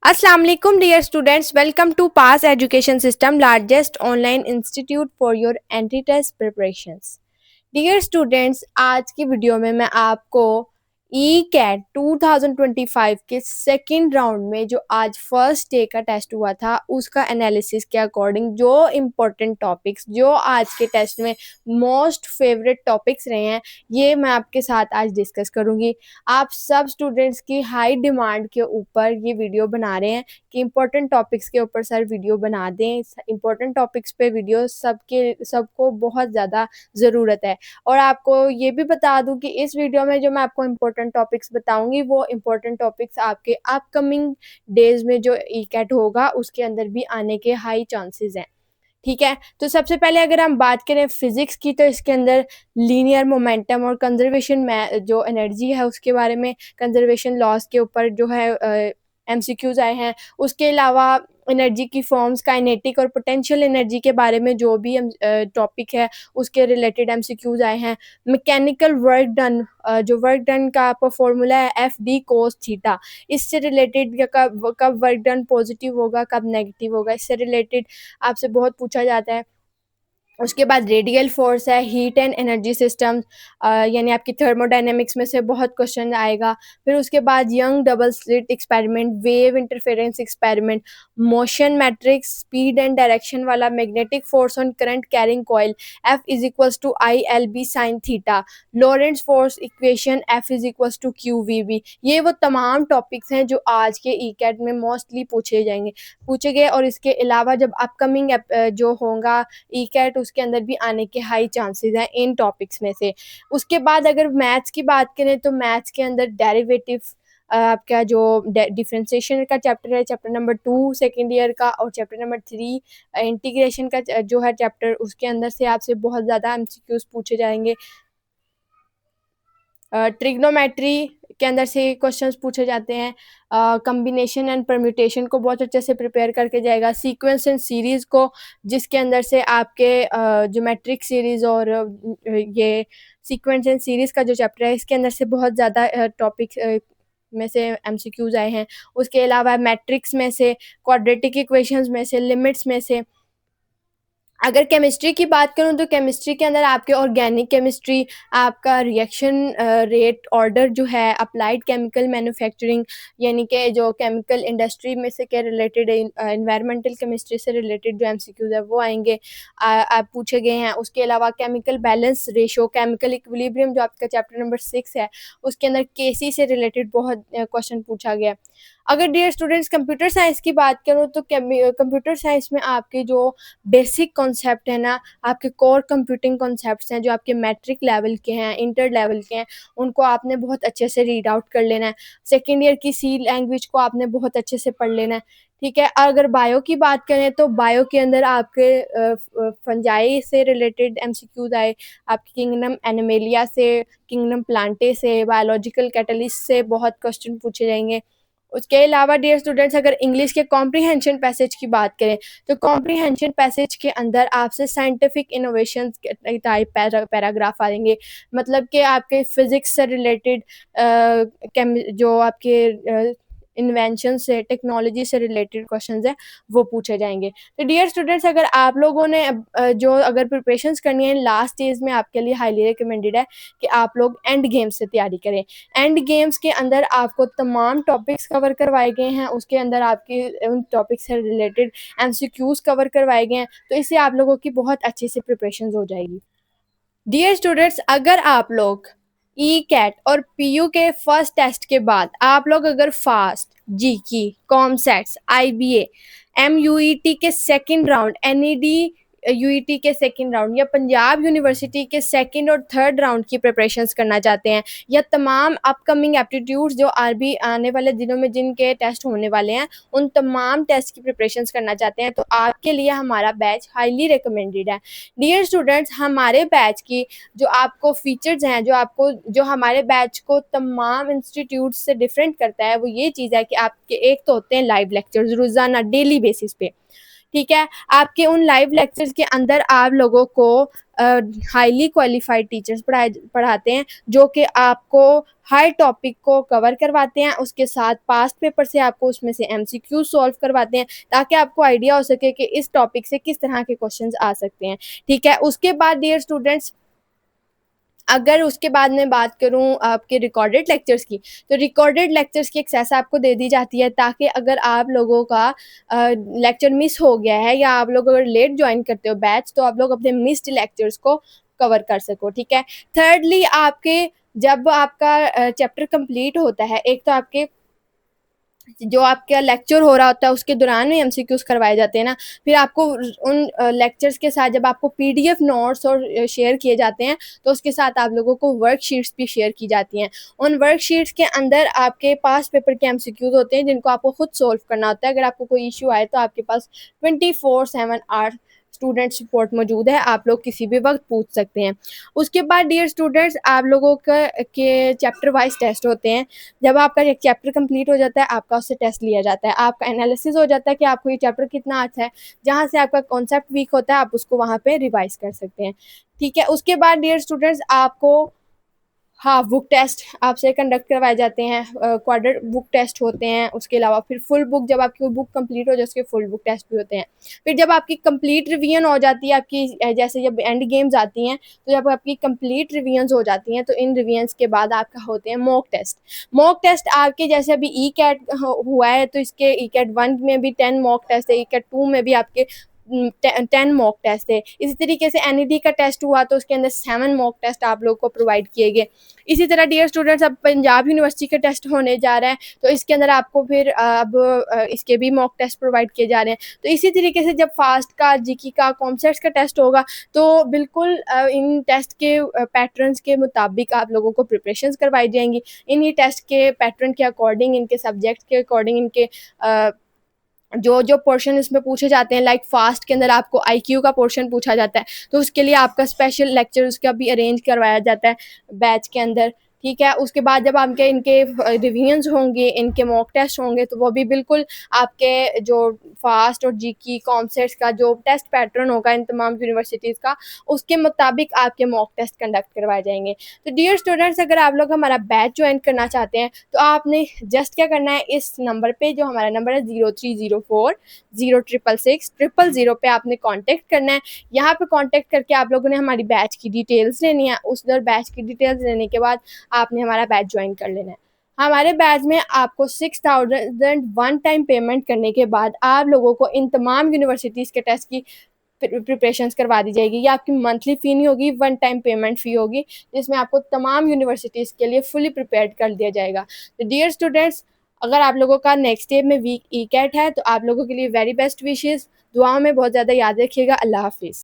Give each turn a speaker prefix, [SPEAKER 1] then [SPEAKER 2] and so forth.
[SPEAKER 1] Assalamu alaikum dear students, welcome to PAS Education System, largest online institute for your entry test preparations. Dear students, आज की video में मैं आपको ई cat 2025 के second round में जो आज फर्स्ट डे का टेस्ट हुआ था उसका एनालिसिस के अकॉर्डिंग जो इम्पोर्टेंट टॉपिक्स जो आज के टेस्ट में मोस्ट फेवरेट टॉपिक्स रहे हैं ये मैं आपके साथ आज डिस्कस करूंगी। आप सब स्टूडेंट्स की हाई डिमांड के ऊपर ये वीडियो बना रहे हैं कि इम्पोर्टेंट टॉपिक्स के ऊपर सर वीडियो बना दें। इम्पोर्टेंट टॉपिक्स पे वीडियो सबको बहुत ज़्यादा ज़रूरत है। और आपको ये भी बता दूं कि इस वीडियो में जो मैं आपको इम्पोर्टेंट टॉपिक्स बताऊंगी वो इम्पोर्टेंट टॉपिक्स आपके अपकमिंग डेज में जो ई कैट होगा उसके अंदर भी आने के हाई चांसेस हैं। ठीक है, तो सबसे पहले अगर हम बात करें फिजिक्स की तो इसके अंदर लीनियर मोमेंटम और कंजर्वेशन में जो एनर्जी है उसके बारे में, कंजर्वेशन लॉस के ऊपर जो है एमसीक्यूज आए हैं। उसके अलावा एनर्जी की फॉर्म्स, काइनेटिक और पोटेंशियल एनर्जी के बारे में जो भी टॉपिक है उसके रिलेटेड एमसीक्यूज आए हैं। मैकेनिकल वर्क डन, जो वर्क डन का आपका फॉर्मूला है एफ डी कोस थीटा, इससे रिलेटेड कब कब वर्क डन पॉजिटिव होगा कब नेगेटिव होगा, इससे रिलेटेड आपसे बहुत पूछा जाता है। उसके बाद रेडियल फोर्स है, हीट एंड एनर्जी सिस्टम, यानी आपकी थर्मोडायनेमिक्स में से बहुत क्वेश्चन आएगा। फिर उसके बाद Young double slit experiment, wave interference experiment, motion matrix, speed and direction वाला, magnetic force on current carrying coil, F is equals to I L B sine theta, Lorentz force equation, F is equals to q v B. ये वो तमाम topics हैं जो आज के ई cat में mostly पूछे गए। और इसके अलावा जब अपकमिंग जो होगा ई कैट उसके अंदर भी आने के हाई चांसेस हैं इन टॉपिक्स में से। उसके बाद अगर मैथ्स की बात करें तो मैथ्स के अंदर डेरिवेटिव, आपका जो डिफरेंशिएशन का चैप्टर है, चैप्टर नंबर 2 सेकेंड ईयर का, और चैप्टर नंबर 3 इंटीग्रेशन का जो है चैप्टर, उसके अंदर से आपसे बहुत ज़्यादा एमसीक्यूज पूछे जाएंगे। ट्रिग्नोमेट्री के अंदर से क्वेश्चंस पूछे जाते हैं। कम्बिनेशन एंड परम्यूटेशन को बहुत अच्छे से प्रिपेयर करके जाएगा। सीक्वेंस एंड सीरीज़ को, जिसके अंदर से आपके ज्योमेट्रिक सीरीज़ और ये सीक्वेंस एंड सीरीज़ का जो चैप्टर है इसके अंदर से बहुत ज़्यादा टॉपिक्स में से एमसीक्यूज आए हैं। उसके अलावा मैट्रिक्स में से, क्वाड्रेटिक इक्वेशंस में से, लिमिट्स में से। अगर केमिस्ट्री की बात करूँ तो केमिस्ट्री के अंदर आपके ऑर्गेनिक केमिस्ट्री, आपका रिएक्शन रेट ऑर्डर जो है, अप्लाइड केमिकल मैन्युफैक्चरिंग यानी कि जो केमिकल इंडस्ट्री में से के रिलेटेड, एनवायरमेंटल केमिस्ट्री से रिलेटेड जो एमसीक्यूज है वो आएंगे, आप पूछे गए हैं। उसके अलावा chemical balance ratio, chemical equilibrium जो आपका चैप्टर नंबर 6 है उसके अंदर केसी से रिलेटेड बहुत क्वेश्चन पूछा गया। अगर डियर स्टूडेंट्स कंप्यूटर साइंस की बात करूँ तो कंप्यूटर साइंस में आपके जो बेसिक कॉन्सेप्ट है ना, आपके कोर कंप्यूटिंग कॉन्सेप्ट्स हैं जो आपके मैट्रिक लेवल के हैं, इंटर लेवल के हैं, उनको आपने बहुत अच्छे से रीड आउट कर लेना है। सेकेंड ईयर की सी लैंग्वेज को आपने बहुत अच्छे से पढ़ लेना है। ठीक है, अगर बायो की बात करें तो बायो के अंदर आपके फंजाई से रिलेटेड एमसीक्यूज आए, आपके किंगडम एनिमेलिया से, किंगडम प्लांटे से, बायोलॉजिकल कैटलिस्ट से बहुत क्वेश्चन पूछे जाएंगे। उसके अलावा डियर स्टूडेंट्स अगर इंग्लिश के कॉम्प्रीहेंशन पैसेज की बात करें तो कॉम्प्रीहेंशन पैसेज के अंदर आपसे साइंटिफिक इनोवेशन टाइप पैराग्राफ आएंगे, मतलब कि आपके फिजिक्स से रिलेटेड जो आपके इन्वेंशन से, टेक्नोलॉजी से रिलेटेड क्वेश्चंस हैं वो पूछे जाएंगे। तो डियर स्टूडेंट्स अगर आप लोगों ने जो अगर प्रिपरेशंस करनी है लास्ट स्टेज में, आपके लिए हाईली रिकमेंडेड है कि आप लोग एंड गेम से तैयारी करें। एंड गेम्स के अंदर आपको तमाम टॉपिक्स कवर करवाए गए हैं, उसके अंदर आपके उन टॉपिक्स से रिलेटेड एमसीक्यूज कवर करवाए गए हैं, तो इससे आप लोगों की बहुत अच्छे से प्रिपरेशन हो जाएगी। डियर स्टूडेंट्स अगर आप लोग ई कैट और पीयू के फर्स्ट टेस्ट के बाद आप लोग अगर फास्ट, जी की, कॉमसेट्स, आईबीए, एमयूईटी के सेकंड राउंड, एनईडी यूईटी के सेकंड राउंड या पंजाब यूनिवर्सिटी के सेकंड और थर्ड राउंड की प्रिपरेशंस करना चाहते हैं, या तमाम अपकमिंग एप्टीट्यूड्स जो आरबी आने वाले दिनों में जिनके टेस्ट होने वाले हैं उन तमाम टेस्ट की प्रिपरेशंस करना चाहते हैं, तो आपके लिए हमारा बैच हाईली रिकमेंडेड है। डियर स्टूडेंट्स हमारे बैच की जो आपको फीचर्स हैं, जो हमारे बैच को तमाम इंस्टीट्यूट से डिफरेंट करता है वो ये चीज़ है कि आपके एक तो होते हैं लाइव लेक्चर्स रोज़ाना डेली बेसिस पे। ठीक है, आपके उन लाइव लेक्चर्स के अंदर आप लोगों को हाईली क्वालिफाइड टीचर्स पढ़ाते हैं, जो कि आपको हर टॉपिक को कवर करवाते हैं, उसके साथ पास्ट पेपर से आपको उसमें से एमसीक्यू सॉल्व करवाते हैं, ताकि आपको आइडिया हो सके कि इस टॉपिक से किस तरह के क्वेश्चंस आ सकते हैं, ठीक है। उसके बाद डियर स्टूडेंट्स, अगर उसके बाद मैं बात करूँ आपके रिकॉर्डेड लेक्चर्स की, तो रिकॉर्डेड लेक्चर्स की एक्सेस आपको दे दी जाती है, ताकि अगर आप लोगों का लेक्चर मिस हो गया है या आप लोग अगर लेट जॉइन करते हो बैच, तो आप लोग अपने मिस्ड लेक्चर्स को कवर कर सको, ठीक है। थर्डली, आपके जब आपका चैप्टर कंप्लीट होता है, एक तो आपके जो आपका लेक्चर हो रहा होता है उसके दौरान में एमसीक्यूज़ करवाए जाते हैं ना, फिर आपको उन लेक्चर्स के साथ जब आपको पीडीएफ नोट्स और शेयर किए जाते हैं, तो उसके साथ आप लोगों को वर्कशीट्स भी शेयर की जाती हैं। उन वर्कशीट्स के अंदर आपके पास पेपर के एमसीक्यूज़ होते हैं, जिनको आपको खुद सॉल्व करना होता है। अगर आपको कोई इश्यू आए, तो आपके पास 24/7 आवर स्टूडेंट सपोर्ट मौजूद है, आप लोग किसी भी वक़्त पूछ सकते हैं। उसके बाद डियर स्टूडेंट्स, आप लोगों के चैप्टर वाइज़ टेस्ट होते हैं। जब आपका एक चैप्टर कंप्लीट हो जाता है, आपका उससे टेस्ट लिया जाता है, आपका एनालिसिस हो जाता है कि आपको ये चैप्टर कितना अच्छा है, जहाँ से आपका कॉन्सेप्ट वीक होता है, आप उसको वहाँ पे रिवाइज़ कर सकते हैं, ठीक है। उसके बाद डियर स्टूडेंट्स, आपको हाफ बुक टेस्ट आपसे कंडक्ट करवाए जाते हैं, क्वार्टर बुक टेस्ट होते हैं, उसके अलावा फिर फुल बुक, जब आपकी बुक कंप्लीट हो जाए उसके फुल बुक टेस्ट भी होते हैं। फिर जब आपकी कंप्लीट रिवीजन हो जाती है, आपकी जैसे जब एंड गेम्स आती हैं, तो जब आपकी कंप्लीट रिवीजन हो जाती हैं, तो इन रिवीजन के बाद आपका होते हैं मॉक टेस्ट। मॉक टेस्ट आपके जैसे अभी ई कैट हुआ है, तो इसके ई कैट 1 में भी 10 मॉक टेस्ट है, ई कैट 2 में भी आपके 10 मॉक टेस्ट थे। इसी तरीके से एनईडी का टेस्ट हुआ, तो उसके अंदर 7 मॉक टेस्ट आप लोग को प्रोवाइड किए गए। इसी तरह डियर स्टूडेंट्स, अब पंजाब यूनिवर्सिटी का टेस्ट होने जा रहा है, तो इसके अंदर आपको फिर अब इसके भी मॉक टेस्ट प्रोवाइड किए जा रहे हैं। तो इसी तरीके से जब फास्ट का, जीके का, कॉन्सेप्ट्स का टेस्ट होगा, तो बिल्कुल इन टेस्ट के पैटर्न्स के मुताबिक आप लोगों को प्रिपरेशंस करवाई जाएंगी। इन्हीं टेस्ट के पैटर्न के अकॉर्डिंग, इनके सब्जेक्ट के अकॉर्डिंग, इनके जो पोर्शन इसमें पूछे जाते हैं, लाइक फास्ट के अंदर आपको आईक्यू का पोर्शन पूछा जाता है, तो उसके लिए आपका स्पेशल लेक्चर उसका भी अरेंज करवाया जाता है बैच के अंदर, ठीक है। उसके बाद जब आपके इनके रिवीजन्स होंगे, इनके मॉक टेस्ट होंगे, तो वो भी बिल्कुल आपके जो फास्ट और जीके कॉन्सेप्ट्स का जो टेस्ट पैटर्न होगा इन तमाम यूनिवर्सिटीज़ का, उसके मुताबिक आपके मॉक टेस्ट कंडक्ट करवाए जाएंगे। तो डियर स्टूडेंट्स, अगर आप लोग हमारा बैच ज्वाइन करना चाहते हैं, तो आपने जस्ट क्या करना है, इस नंबर पे, जो हमारा नंबर है 0304 0666 पे आपने कॉन्टेक्ट करना है। यहाँ पे कॉन्टेक्ट करके आप लोगों ने हमारी बैच की डिटेल्स लेनी है। उस बैच की डिटेल्स लेने के बाद आपने हमारा बैच ज्वाइन कर लेना है। हमारे बैच में आपको 6000 वन टाइम पेमेंट करने के बाद आप लोगों को इन तमाम यूनिवर्सिटीज़ के टेस्ट की प्रिपरेशंस करवा दी जाएगी। ये आपकी मंथली फ़ी नहीं होगी, वन टाइम पेमेंट फ़ी होगी, जिसमें आपको तमाम यूनिवर्सिटीज़ के लिए फुली प्रिपेयर्ड कर दिया जाएगा। तो डियर स्टूडेंट्स, अगर आप लोगों का नेक्स्ट ईयर में वीक ई कैट है, तो आप लोगों के लिए वेरी बेस्ट विशेज़। दुआओं में बहुत ज़्यादा याद रखिएगा। अल्लाह हाफ़िज़।